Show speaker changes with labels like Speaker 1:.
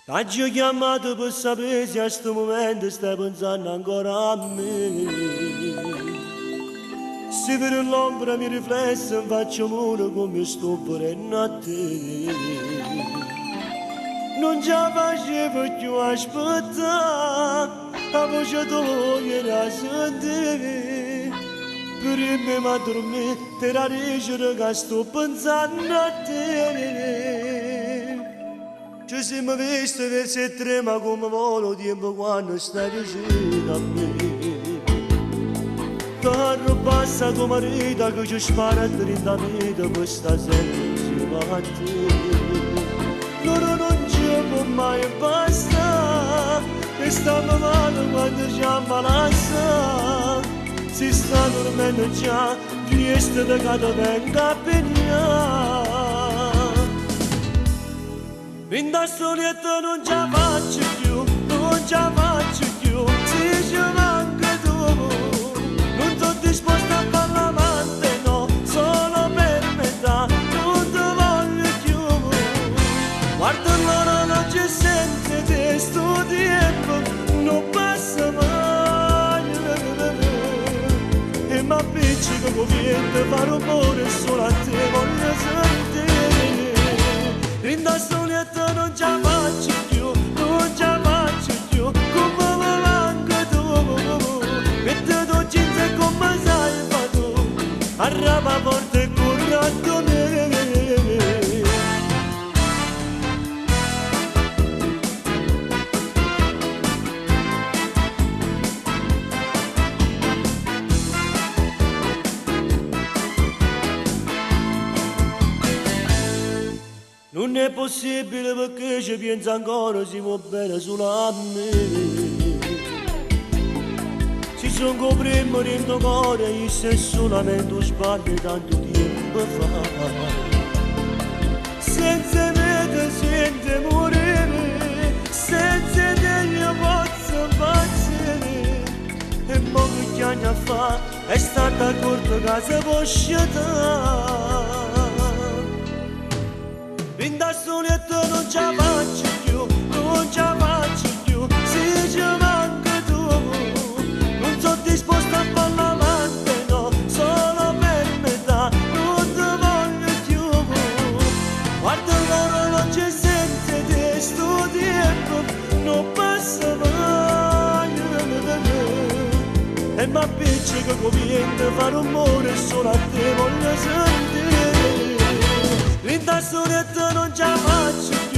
Speaker 1: T'ho chiamato per sapere se a sto momento stai pensando ancora a me. Se per l'ombra mi riflesse faccio muro come sto venendo a te. Non ce la facevo più aspettare, la voce tua era sentire. Per me ma dormire, te la rigere che sto pensando a te. Ci siamo visti verso il trema come volo tempo quando stai vicino a me. Carro passa tua marita che ci spara a 30 vita per stasera insieme a te. Loro non ci può mai bastare e stiamo male quando ci ammalassa. Si sta dormendo già, fiesta da cato venga a pigliare. In da solietto non ce la faccio più, non ce la faccio più, se ci manca tu. Non sono disposta a fare l'amante, no, solo per metà, non ti voglio più. Guarda l'orologio senza te, sto tempo non passa mai. E mi appiccico con vento, fa rumore solo a te voglio sentire. In da solietto non ce la faccio più, non ce la faccio più, come mi manca tu. Mette tu jeans e come sai fa tu, arraba forte e corretto me. Non è possibile perché ci pensa ancora, si può bene solo a me. Si sono coprimo nel tuo cuore, io sei solamente sbaglio tanto tempo fa. Senza me sente morire, senza te io posso impazzire. E mo che anni fa è stata corta casa posciata. In da solietto non ce la faccio più, non ce la faccio più, se ci manca tu. Non sono disposta a fare l'amante, no, solo per metà, non ti voglio più. Guarda l'orologio senza te, sto tempo non passa mai. E mi appiccico con vento, fa rumore solo a te voglio sentire. In da solietto non ce la faccio più.